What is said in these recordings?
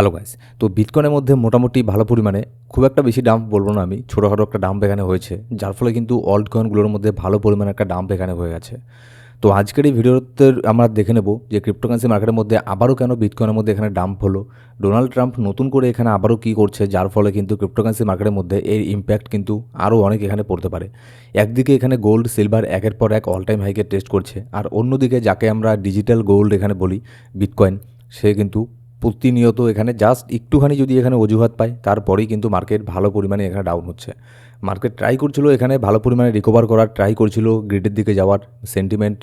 Hello guys. তো বিটকয়েনের মধ্যে মোটামুটি ভালো পরিমাণে খুব একটা বেশি ডাম্প বলবো না আমি, ছোটোখাটো একটা ডাম্প এখানে হয়েছে, যার ফলে কিন্তু অল্ট কয়েনগুলোর মধ্যে ভালো পরিমাণে একটা ডাম্প এখানে হয়ে গেছে। তো আজকের এই ভিডিওতে আমরা দেখে নেব যে ক্রিপ্টোকারেন্সি মার্কেটের মধ্যে আবারও কেন বিটকয়েনের মধ্যে এখানে ডাম্প হলো, ডোনাল্ড ট্রাম্প নতুন করে এখানে আবারও কী করছে, যার ফলে কিন্তু ক্রিপ্টোকারেন্সি মার্কেটের মধ্যে এর ইম্প্যাক্ট কিন্তু আরও অনেক এখানে পড়তে পারে। একদিকে এখানে গোল্ড সিলভার একের পর এক অল টাইম হাইকে টেস্ট করছে, আর অন্যদিকে যাকে আমরা ডিজিটাল গোল্ড এখানে বলি বিটকয়েন, সে কিন্তু প্রতিনিয়ত এখানে জাস্ট একটুখানি যদি এখানে অজুহাত পায় তারপরেই কিন্তু মার্কেট ভালো পরিমাণে এখানে ডাউন হচ্ছে। মার্কেট ট্রাই করছিল এখানে ভালো পরিমাণে রিকভার করার, ট্রাই করছিল গ্রিডের দিকে যাওয়ার, সেন্টিমেন্ট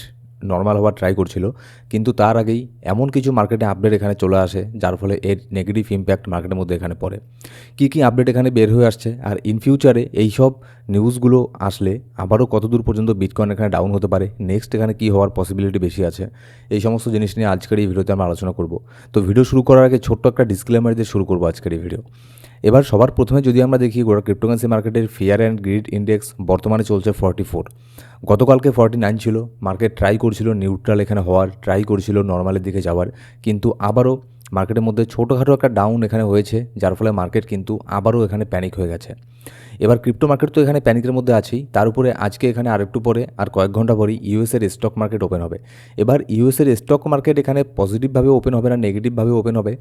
নর্মাল হওয়ার ট্রাই করছিল, কিন্তু তার আগেই এমন কিছু মার্কেটে আপডেট এখানে চলে আসে যার ফলে এর নেগেটিভ ইম্প্যাক্ট মার্কেটের মধ্যে এখানে পড়ে। কী আপডেট এখানে বের হয়ে আসছে, আর ইন ফিউচারে এই সব নিউজগুলো আসলে আবারও কতদূর পর্যন্ত বিটকয়েন এখানে ডাউন হতে পারে, নেক্সট এখানে কী হওয়ার পসিবিলিটি বেশি আছে, এই সমস্ত জিনিস নিয়ে আজকের এই ভিডিওতে আমরা আলোচনা করব। তো ভিডিও শুরু করার আগে ছোট্ট একটা ডিসক্লেমার দিয়ে শুরু করবো আজকের এই ভিডিও। এবার সবার প্রথমে যদি আমরা দেখি গোটা ক্রিপ্টোকারেন্সি মার্কেটের ফিয়ার অ্যান্ড গ্রিড ইন্ডেক্স বর্তমানে চলছে 44। গতকালকে 49 ছিল। মার্কেট ট্রাই করছিল নিউট্রাল এখানে হওয়ার, ট্রাই করছিল নর্মালের দিকে যাওয়ার, কিন্তু আবারও মার্কেটের মধ্যে ছোটোখাটো একটা ডাউন এখানে হয়েছে, যার ফলে মার্কেট কিন্তু আবারও এখানে প্যানিক হয়ে গেছে। এবার ক্রিপ্টো মার্কেট তো এখানে প্যানিকের মধ্যে আছেই, তার উপরে আজকে এখানে আরেকটু পরে আর কয়েক ঘন্টা পরেই ইউএসের স্টক মার্কেট ওপেন হবে। এবার ইউএসের স্টক মার্কেট এখানে পজিটিভভাবে ওপেন হবে না নেগেটিভভাবে ওপেন হবে,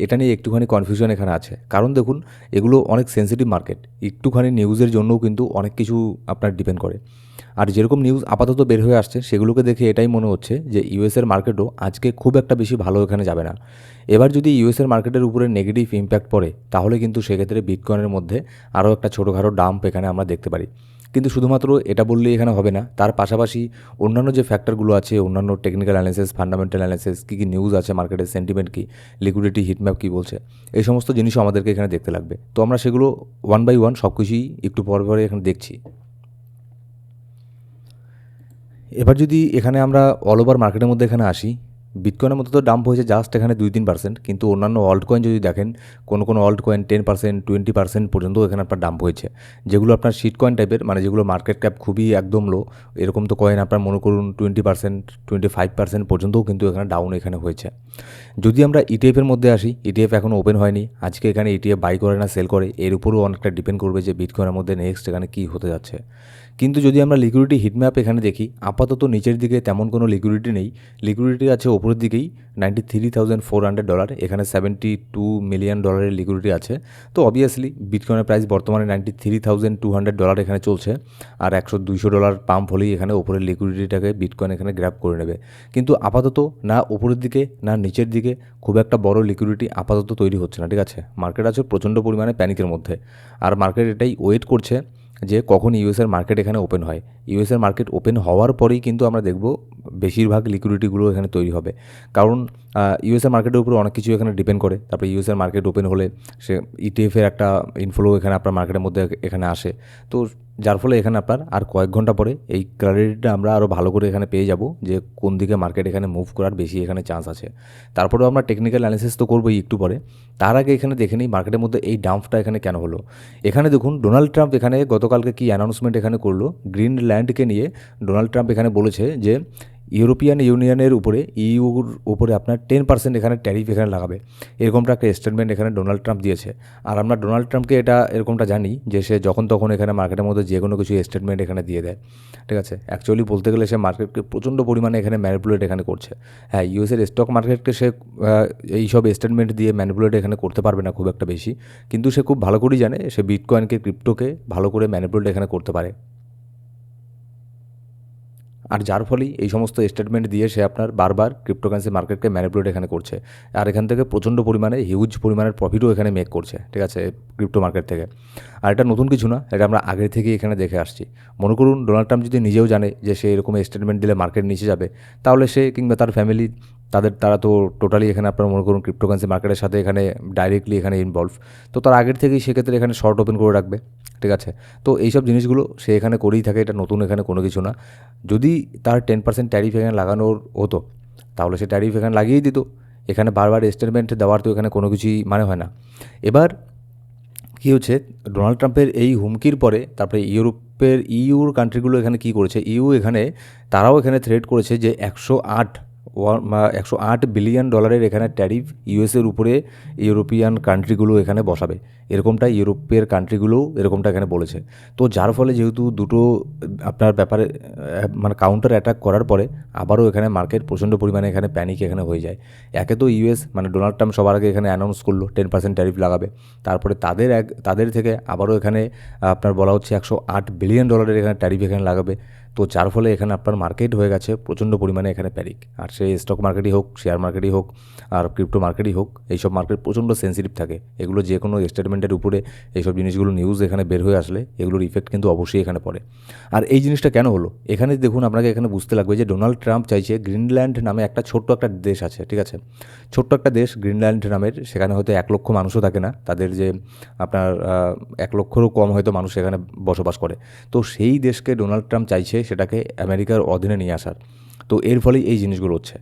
এটা নিয়ে একটুখানি কনফিউশন এখানে আছে। কারণ দেখুন, এগুলো অনেক সেন্সিটিভ মার্কেট, একটুখানি নিউজের জন্যও কিন্তু অনেক কিছু আপনার ডিপেন্ড করে। আর যেরকম নিউজ আপাতত বের হয়ে আসছে সেগুলোকে দেখে এটাই মনে হচ্ছে যে ইউএসের মার্কেটও আজকে খুব একটা বেশি ভালো এখানে যাবে না। এবার যদি ইউএসের মার্কেটের উপরে নেগেটিভ ইম্প্যাক্ট পড়ে তাহলে কিন্তু সেক্ষেত্রে বিটকয়েনের মধ্যে আরও একটা ছোটোখাটো ডাম্প এখানে আমরা দেখতে পারি। কিন্তু শুধুমাত্র এটা বললেই এখানে হবে না, তার পাশাপাশি অন্যান্য যে ফ্যাক্টরগুলো আছে, অন্যান্য টেকনিক্যাল অ্যানালিসিস, ফান্ডামেন্টাল অ্যানালিসিস, কী নিউজ আছে মার্কেটের, সেন্টিমেন্ট কী, লিকুইডিটি হিটম্যাপ কী বলছে, এই সমস্ত জিনিসও আমাদেরকে এখানে দেখতে লাগবে। তো আমরা সেগুলো ওয়ান বাই ওয়ান সব কিছুই একটু পরে পরে এখানে দেখছি। এবার যদি এখানে আমরা অল ওভার মার্কেটের মধ্যে এখানে আসি, বিটকয়েনের মধ্যে তো ডাম্প হয়েছে জাস্ট এখানে 2-3%, কিন্তু অন্যান্য অল্ট কয়েন যদি দেখেন, কোনো অল্ট কয়েন 10%, 20% পর্যন্ত এখানে আপনার ডাম্প হয়েছে, যেগুলো আপনার শিট কয়েন টাইপের, মানে যেগুলো মার্কেট ক্যাপ খুবই একদম লো, এরকম তো কয়েন আপনার মনে করুন 20%, 25% পর্যন্তও কিন্তু এখানে ডাউন এখানে হয়েছে। যদি আমরা ইটিএফের মধ্যে আসি, ইটিএফ এখনও ওপেন হয়নি, আজকে এখানে ইটিএফ বাই করে না সেল করে এর উপরেও অনেকটা ডিপেন্ড করবে যে বিটকয়েনের মধ্যে নেক্সট এখানে কী হতে যাচ্ছে। কিন্তু যদি আমরা লিকুইডিটি হিটম্যাপ এখানে দেখি, আপাতত নিচের দিকে তেমন কোনো লিকুইডিটি নেই, লিকুইডিটি আছে ওপরের দিকেই $93,400, এখানে $72 মিলিয়ন লিকুইডিটি আছে। তো অবভিয়াসলি বিটকয়েনের প্রাইস বর্তমানে $93,200 এখানে চলছে, আর $100-200 পাম্প হলেই এখানে ওপরের লিকুইডিটিটাকে বিটকয়েন এখানে গ্র্যাব করে নেবে। কিন্তু আপাতত না ওপরের দিকে না নিচের দিকে খুব একটা বড় লিকুইডিটি আপাতত তৈরি হচ্ছে না, ঠিক আছে। মার্কেট আছে প্রচণ্ড পরিমাণে প্যানিকের মধ্যে, আর মার্কেট এটাই ওয়েট করছে যে কখন ইউএসের মার্কেট এখানে ওপেন হয়। ইউএসের মার্কেট ওপেন হওয়ার পরেই কিন্তু আমরা দেখব বেশিরভাগ লিকুইডিটিগুলো এখানে তৈরি হবে, কারণ ইউএসের মার্কেটের উপরে অনেক কিছু এখানে ডিপেন্ড করে। তারপরে ইউএসের মার্কেট ওপেন হলে সে ইটিএফের একটা ইনফ্লো এখানে আপনার মার্কেটের মধ্যে এখানে আসে, তো যার ফলে এখানে আপনার আর কয়েক ঘন্টা পরে এই ক্লারিটিটা আমরা আরও ভালো করে এখানে পেয়ে যাব যে কোন দিকে মার্কেট এখানে মুভ করার বেশি এখানে চান্স আছে। তারপরেও আমরা টেকনিক্যাল অ্যানালিসিস তো করবোই একটু পরে, তার আগে এখানে দেখে নিই মার্কেটের মধ্যে এই ডাম্পটা এখানে কেন হলো। এখানে দেখুন ডোনাল্ড ট্রাম্প এখানে গতকালকে কি অ্যানাউন্সমেন্ট এখানে করলো, গ্রিনল্যান্ডকে নিয়ে ডোনাল্ড ট্রাম্প এখানে বলেছে যে ইউরোপিয়ান ইউনিয়নের উপরে, ইউর উপরে আপনার 10% এখানে ট্যারিফ এখানে লাগাবে, এরকমটা একটা স্টেটমেন্ট এখানে ডোনাল্ড ট্রাম্প দিয়েছে। আর আমরা ডোনাল্ড ট্রাম্পকে এটা এরকমটা জানি যে সে যখন তখন এখানে মার্কেটের মধ্যে যে কোনো কিছু স্টেটমেন্ট এখানে দিয়ে দেয়, ঠিক আছে। অ্যাকচুয়ালি বলতে গেলে সে মার্কেটকে প্রচণ্ড পরিমাণে এখানে ম্যানিপুলেট এখানে করছে। হ্যাঁ, ইউএসের স্টক মার্কেটকে সে এইসব স্টেটমেন্ট দিয়ে ম্যানিপুলেট এখানে করতে পারবে না খুব একটা বেশি, কিন্তু সে খুব ভালো করেই জানে সে বিটকয়েনকে, ক্রিপ্টোকে ভালো করে ম্যানিপুলেট এখানে করতে পারে। আর যার ফলেই এই সমস্ত স্টেটমেন্ট দিয়ে সে আপনার বারবার ক্রিপ্টোকারেন্সি মার্কেটকে ম্যানিপুলেট এখানে করছে, আর এখান থেকে প্রচণ্ড পরিমাণে হিউজ পরিমাণের প্রফিটও এখানে মেক করছে, ঠিক আছে, ক্রিপ্টো মার্কেট থেকে। আর এটা নতুন কিছু না, এটা আমরা আগে থেকেই এখানে দেখে আসছি। মনে করুন ডোনাল্ড ট্রাম্প যদি নিজেও জানে যে সে এরকম স্টেটমেন্ট দিলে মার্কেট নিচে যাবে, তাহলে সে কিংবা তার ফ্যামিলি তারা তো টোটালি এখানে আপনার মনে করুন ক্রিপ্টোকারেন্সি মার্কেটের সাথে এখানে ডাইরেক্টলি এখানে ইনভলভ, তো তার আগের থেকেই সেক্ষেত্রে এখানে শর্ট ওপেন করে রাখবে, ঠিক আছে। তো এইসব জিনিসগুলো সে এখানে করেই থাকে, এটা নতুন এখানে কোনো কিছু না। যদি তার 10% ট্যারিফ এখানে লাগানোর হতো তাহলে সে ট্যারিফ এখানে লাগিয়েই দিত, এখানে বারবার স্টেটমেন্ট দেওয়ার তো এখানে কোনো কিছুই মানে হয় না। এবার কী হচ্ছে, ডোনাল্ড ট্রাম্পের এই হুমকির পরে তারপরে ইউর কান্ট্রিগুলো এখানে কী করেছে, এখানে তারাও এখানে থ্রেট করেছে যে 108 $108 বিলিয়ন এখানে ট্যারিফ ইউএসের উপরে ইউরোপিয়ান কান্ট্রিগুলো এখানে বসাবে, এরকমটা ইউরোপের কান্ট্রিগুলোও এরকমটা এখানে বলেছে। তো যার ফলে যেহেতু দুটো আপনার ব্যাপারে মানে কাউন্টার অ্যাটাক করার পরে আবারও এখানে মার্কেট প্রচণ্ড পরিমাণে এখানে প্যানিক এখানে হয়ে যায়। একে তো ইউএস মানে ডোনাল্ড ট্রাম্প সবার আগে এখানে অ্যানাউন্স করলো 10% ট্যারিফ লাগাবে, তারপরে তাদের থেকে আবারও এখানে আপনার বলা হচ্ছে $108 বিলিয়ন এখানে ট্যারিফ এখানে লাগাবে। তো যার ফলে এখানে আপনার মার্কেট হয়ে গেছে প্রচণ্ড পরিমাণে এখানে প্যানিক। আর সেই স্টক মার্কেটই হোক, শেয়ার মার্কেটই হোক, আর ক্রিপ্টো মার্কেটই হোক, এইসব মার্কেট প্রচণ্ড সেন্সিটিভ থাকে। এগুলো যে কোনো স্টেটমেন্টের উপরে এইসব জিনিসগুলো নিউজ এখানে বের হয়ে আসলে এগুলোর ইফেক্ট কিন্তু অবশ্যই এখানে পড়ে। আর এই জিনিসটা কেন হলো এখানে দেখুন, আপনাকে এখানে বুঝতে লাগবে যে ডোনাল্ড ট্রাম্প চাইছে গ্রিনল্যান্ড নামে একটা ছোট্ট একটা দেশ আছে, ঠিক আছে, ছোট্ট একটা দেশ গ্রিনল্যান্ড নামের, সেখানে হয়তো 1 লক্ষ মানুষও থাকে না, তাদের যে আপনার 1 লক্ষেরও কম হয়তো মানুষ এখানে বসবাস করে। তো সেই দেশকে ডোনাল্ড ট্রাম্প চাইছে সেটাকে আমেরিকার অধীনে নিয়ে আসার। তো এর ফলেই এই জিনিসগুলো হচ্ছে।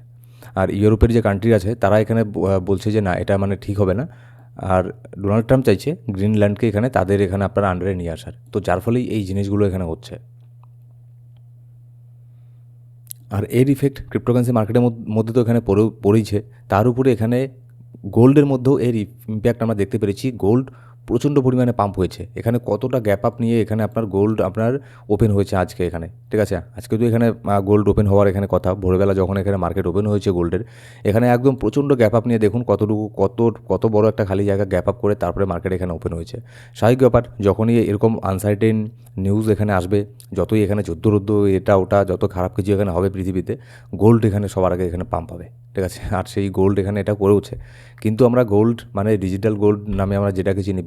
আর ইউরোপের যে কান্ট্রি আছে তারা এখানে বলছে যে না, এটা মানে ঠিক হবে না। আর ডোনাল্ড ট্রাম্প চাইছে গ্রিনল্যান্ডকে এখানে তাদের এখানে আপনার আন্ডারে নিয়ে আসার। তো যার ফলেই এই জিনিসগুলো এখানে হচ্ছে। আর এর ইফেক্ট ক্রিপ্টোকারেন্সি মার্কেটের মধ্যে তো এখানে পড়েইছে, তার উপরে এখানে গোল্ডের মধ্যেও এর ইম্প্যাক্ট আমরা দেখতে পেরেছি। গোল্ড প্রচণ্ড পরিমাণে পাম্প হয়েছে, এখানে কতটা গ্যাপ আপ নিয়ে এখানে আপনার গোল্ড আপনার ওপেন হয়েছে আজকে এখানে, ঠিক আছে। আজকে তো এখানে গোল্ড ওপেন হওয়ার এখানে কথা, ভোরবেলা যখন এখানে মার্কেট ওপেন হয়েছে গোল্ডের, এখানে একদম প্রচণ্ড গ্যাপ আপ নিয়ে দেখুন কত বড় একটা খালি জায়গা গ্যাপ আপ করে তারপরে মার্কেট এখানে ওপেন হয়েছে। স্বাভাবিক ব্যাপার, যখনই এরকম আনসার্টেন নিউজ এখানে আসবে, যতই এখানে যুদ্ধ এটা ওটা যত খারাপ কিছু এখানে হবে পৃথিবীতে, গোল্ড এখানে সবার আগে এখানে পাম্প হবে, ঠিক আছে। আর সেই গোল্ড এখানে এটা করেওছে। কিন্তু আমরা গোল্ড মানে ডিজিটাল গোল্ড নামে আমরা যেটাকে চিনি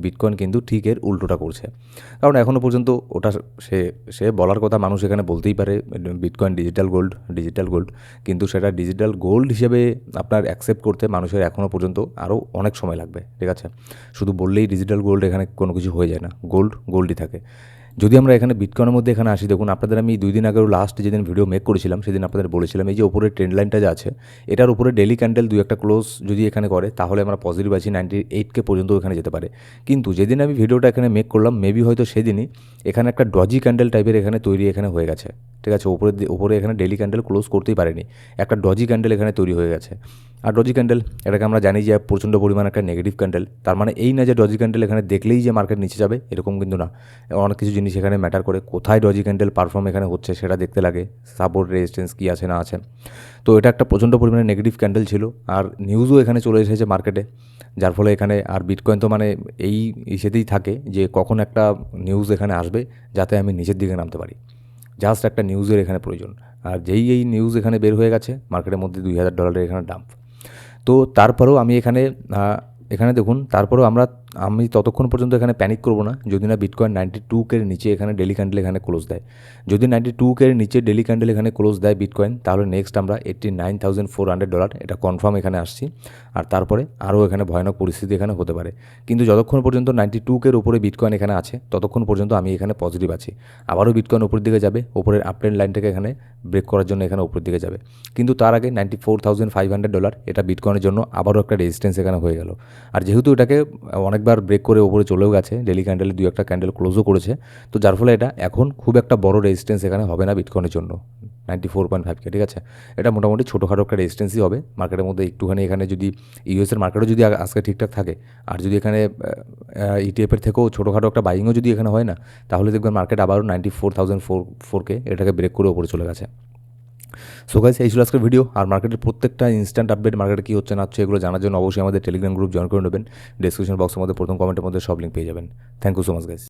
বিটকয়েন কিন্তু ঠিক এর উল্টোটা করছে। কারণ এখনও পর্যন্ত ওটা সে বলার কথা মানুষ এখানে বলতেই পারে বিটকয়েন ডিজিটাল গোল্ড, কিন্তু সেটা ডিজিটাল গোল্ড হিসেবে আপনার অ্যাকসেপ্ট করতে মানুষের এখনও পর্যন্ত আরও অনেক সময় লাগবে, ঠিক আছে। শুধু বললেই ডিজিটাল গোল্ড এখানে কোনো কিছু হয়ে যায় না, গোল্ডই থাকে। যদি আমরা এখানে বিটকয়েনের মধ্যে এখানে আসি, দেখুন আপনাদের আমি 2 দিন আগেও লাস্ট যেদিন ভিডিও মেক করেছিলাম সেদিন আপনাদের বলেছিলাম এই যে উপরে ট্রেন্ড লাইনটা যে আছে, এটার উপরে ডেলি ক্যান্ডেল 2-1টা ক্লোজ যদি এখানে করে তাহলে আমরা পজিটিভ আছি, 98K পর্যন্ত এখানে যেতে পারে। কিন্তু যেদিন আমি ভিডিওটা এখানে মেক করলাম মেবি হয়তো সেদিনই এখানে একটা ডজি ক্যান্ডেল টাইপের এখানে তৈরি এখানে হয়ে গেছে, ঠিক আছে। উপরে এখানে ডেলি ক্যান্ডেল ক্লোজ করতেই পারেনি, একটা ডজি ক্যান্ডেল এখানে তৈরি হয়ে গেছে। আর ডজি ক্যান্ডেল এটাকে আমরা জানি যে প্রচণ্ড পরিমাণে একটা নেগেটিভ ক্যান্ডেল। তার মানে এই না যে ডজি ক্যান্ডেল এখানে দেখলেই যে মার্কেট নিচে যাবে, এরকম কিন্তু না। অনেক কিছু জিনিস এখানে ম্যাটার করে, কোথায় ডজি ক্যান্ডেল পারফর্ম এখানে হচ্ছে সেটা দেখতে লাগে, সাপোর্ট রেজিস্ট্যান্স কী আছে না আছে। তো এটা একটা প্রচণ্ড পরিমাণে নেগেটিভ ক্যান্ডেল ছিল। আর নিউজও এখানে চলে এসেছে মার্কেটে, যার ফলে এখানে আর বিটকয়েন তো মানে এই ইসেতেই থাকে যে কখন একটা নিউজ এখানে আসবে যাতে আমি নিচের দিকে নামতে পারি, জাস্ট একটা নিউজের এখানে প্রয়োজন। আর যেই এই নিউজ এখানে বের হয়ে গেছে মার্কেটের মধ্যে $2000 এখানে ডাম্প। তো তারপরেও আমি এখানে দেখুন, তারপরেও আমি ততক্ষণ পর্যন্ত এখানে প্যানিক করব না যদি না বিটকয়েন 92K নিচে এখানে ডেলি ক্যান্ডেল এখানে ক্লোজ দেয়। যদি 92K নিচে ডেলি ক্যান্ডেল এখানে ক্লোজ দেয় বিটকয়েন, তাহলে নেক্সট আমরা $89,400 এটা কনফার্ম এখানে আসছি। আর তারপরে আরও এখানে ভয়ানক পরিস্থিতি এখানে হতে পারে। কিন্তু যতক্ষণ পর্যন্ত 92K উপরে বিটকয়েন এখানে আছে ততক্ষণ পর্যন্ত আমি এখানে পজিটিভ আছি। আবারও বিটকয়েন উপরের দিকে যাবে, উপরের আপট্রেন্ড লাইনটাকে এখানে ব্রেক করার জন্য এখানে উপরের দিকে যাবে। কিন্তু তার আগে $94,500 এটা বিটকয়েনের জন্য আবারও একটা রেজিস্ট্যান্স এখানে হয়ে গেল। আর যেহেতু এটাকে অনেকবার ব্রেক করে উপরে চলেও গেছে, ডেলি ক্যান্ডেলে 2-1টা ক্যান্ডেল ক্লোজও করেছে, তো যার ফলে এটা এখন খুব একটা বড় রেজিস্ট্যান্স এখানে হবে না বিটকয়েনের জন্য 94.5K, ঠিক আছে। এটা মোটামুটি ছোটোখাটো একটা রেজিস্ট্যান্সই হবে মার্কেটের মধ্যে। একটুখানি এখানে যদি ইউএসের মার্কেটও যদি আজকে ঠিকঠাক থাকে, আর যদি এখানে ইটিএফের থেকেও ছোটোখাটো একটা বাইংও যদি এখানে হয় না, তাহলে দেখবেন মার্কেট আবারও 94,004K এটাকে ব্রেক করে উপরে চলে গেছে। সো গাইস, এই ছিল আজকের ভিডিও। আর মার্কেটের প্রত্যেকটা ইনস্ট্যান্ট আপডেট, মার্কেটে কী হচ্ছে না হচ্ছে এগুলো জানার জন্য অবশ্যই আমাদের টেলিগ্রাম গ্রুপ জয়েন করে নেবেন। ডেসক্রিপশন বক্সের মধ্যে প্রথম কমেন্টের মধ্যে সব লিঙ্ক পেয়ে যাবেন। Thank you so much guys.